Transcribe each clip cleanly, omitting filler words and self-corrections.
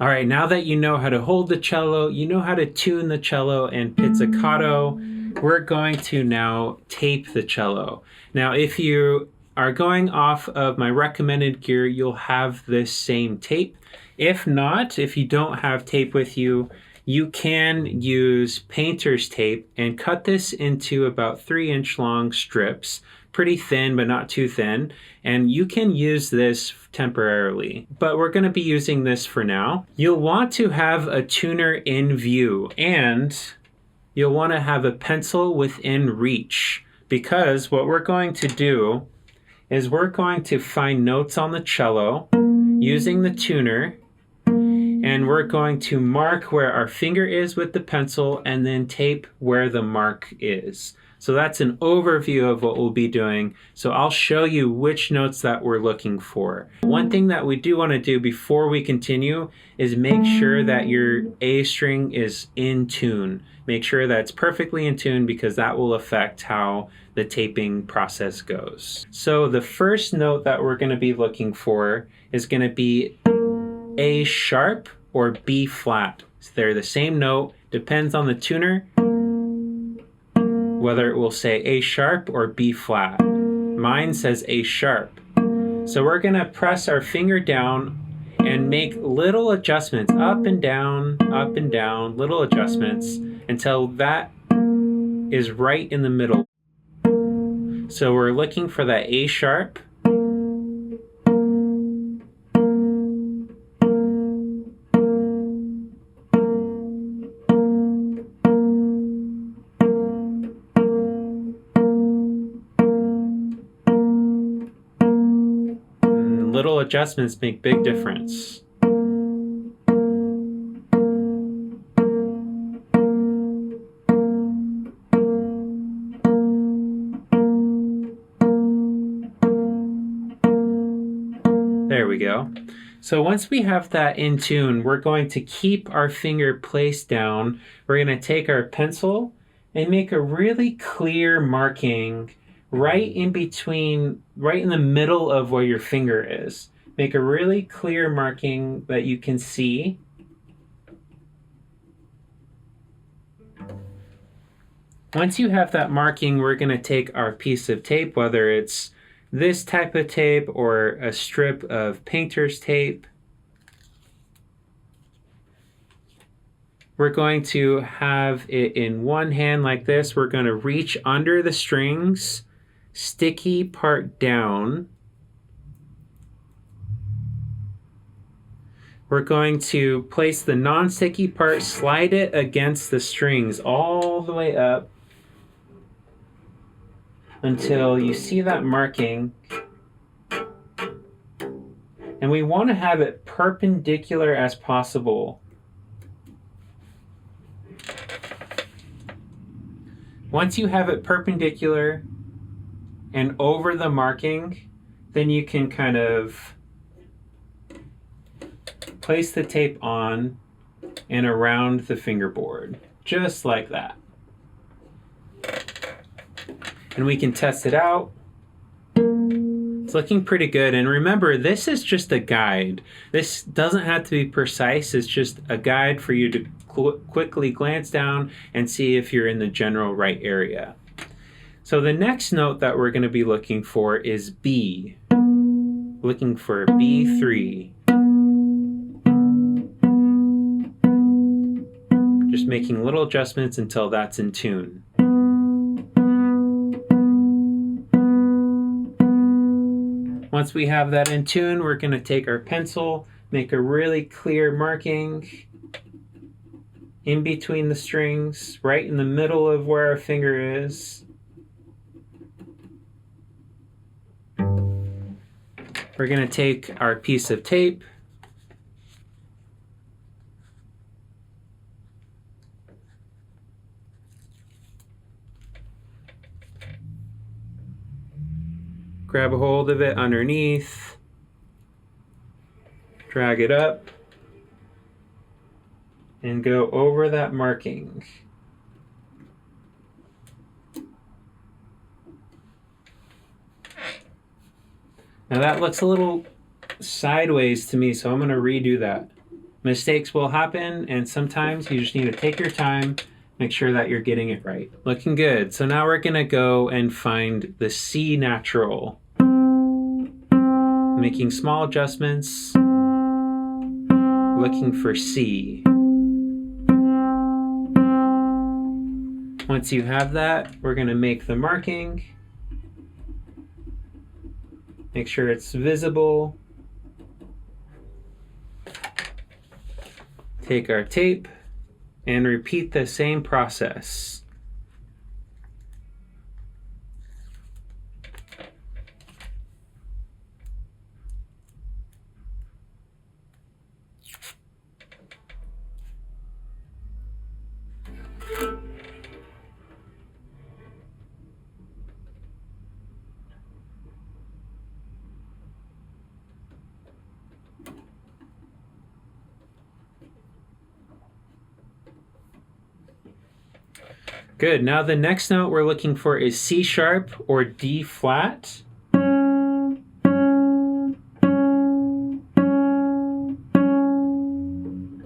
All right, now that you know how to hold the cello, you know how to tune the cello and pizzicato, we're going to now tape the cello. Now, if you are going off of my recommended gear, you'll have this same tape. If not, if you don't have tape with you, you can use painter's tape and cut this into about 3-inch long strips, pretty thin but not too thin, and you can use this temporarily, but we're going to be using this for now. You'll want to have a tuner in view, and you'll want to have a pencil within reach, because what we're going to do is we're going to find notes on the cello using the tuner, and we're going to mark where our finger is with the pencil and then tape where the mark is. So that's an overview of what we'll be doing. So I'll show you which notes that we're looking for. One thing that we do want to do before we continue is make sure that your A string is in tune. Make sure that's perfectly in tune, because that will affect how the taping process goes. So the first note that we're going to be looking for is going to be A sharp or B flat. So they're the same note, depends on the tuner, whether it will say A sharp or B flat. Mine says A sharp. So we're gonna press our finger down and make little adjustments, up and down, little adjustments until that is right in the middle. So we're looking for that A sharp. Little adjustments make big difference. There we go. So once we have that in tune, we're going to keep our finger placed down. We're going to take our pencil and make a really clear marking right in between, right in the middle of where your finger is. Make a really clear marking that you can see. Once you have that marking, we're going to take our piece of tape, whether it's this type of tape or a strip of painter's tape. We're going to have it in one hand like this. We're going to reach under the strings, sticky part down. We're going to place the non-sticky part, slide it against the strings all the way up until you see that marking. And we want to have it perpendicular as possible. Once you have it perpendicular and over the marking, then you can kind of place the tape on and around the fingerboard, just like that. And we can test it out. It's looking pretty good. And remember, this is just a guide. This doesn't have to be precise. It's just a guide for you to quickly glance down and see if you're in the general right area. So the next note that we're going to be looking for is B. Looking for B3. Just making little adjustments until that's in tune. Once we have that in tune, we're going to take our pencil, make a really clear marking in between the strings, right in the middle of where our finger is. We're going to take our piece of tape, grab a hold of it underneath, drag it up, and go over that marking. Now that looks a little sideways to me, so I'm going to redo that. Mistakes will happen, and sometimes you just need to take your time, make sure that you're getting it right. Looking good. So now we're going to go and find the C natural. Making small adjustments, looking for C. Once you have that, we're going to make the marking. Make sure it's visible. Take our tape and repeat the same process. Good. Now the next note we're looking for is C sharp or D flat.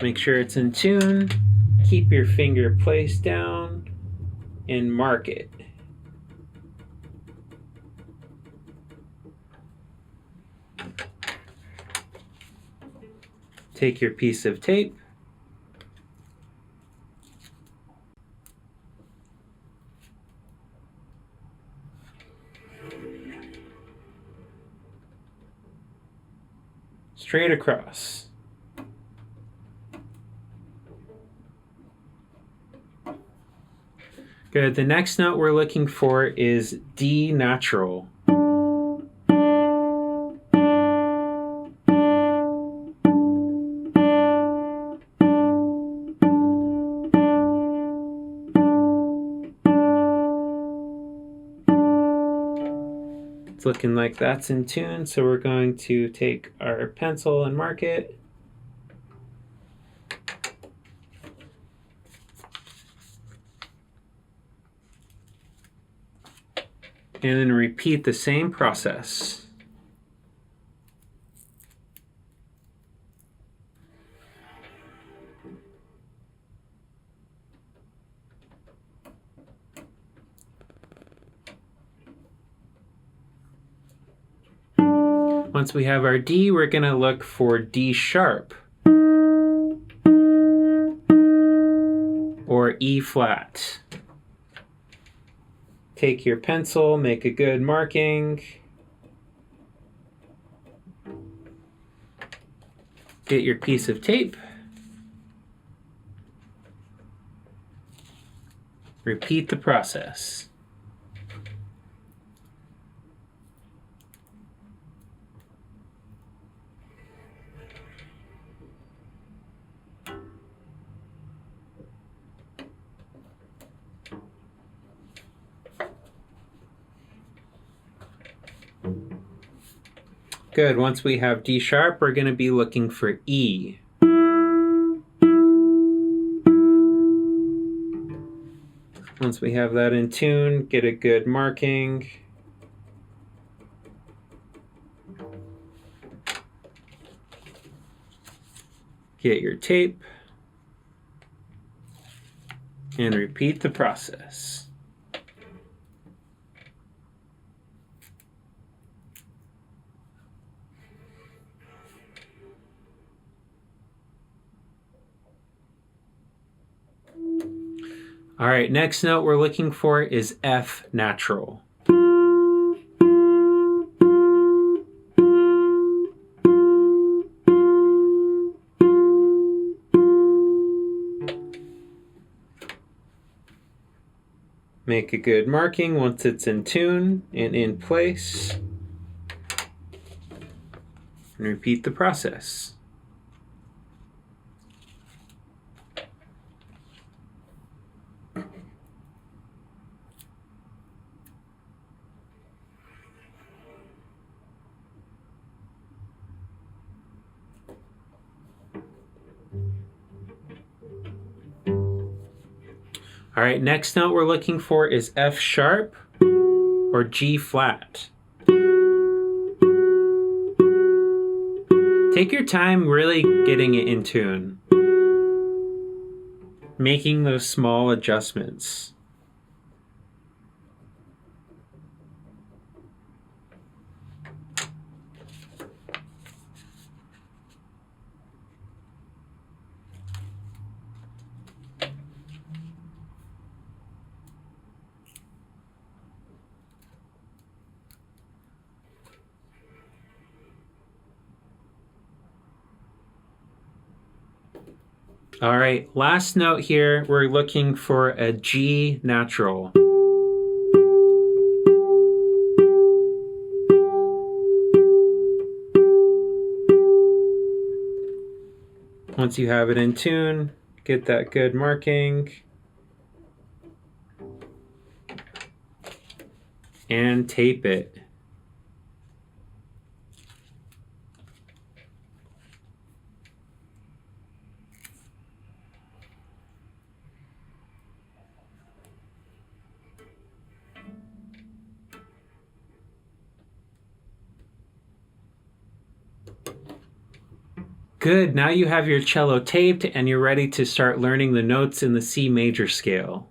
Make sure it's in tune. Keep your finger placed down and mark it. Take your piece of tape. Straight across. Good. The next note we're looking for is D natural. It's looking like that's in tune, so we're going to take our pencil and mark it. And then repeat the same process. Once we have our D, we're going to look for D sharp or E flat. Take your pencil, make a good marking. Get your piece of tape. Repeat the process. Good. Once we have D sharp, we're going to be looking for E. Once we have that in tune, get a good marking. Get your tape and repeat the process. All right, next note we're looking for is F natural. Make a good marking once it's in tune and in place. And repeat the process. All right, next note we're looking for is F sharp or G flat. Take your time really getting it in tune, making those small adjustments. All right, last note here, we're looking for a G natural. Once you have it in tune, get that good marking, and tape it. Good, now you have your cello taped and you're ready to start learning the notes in the C major scale.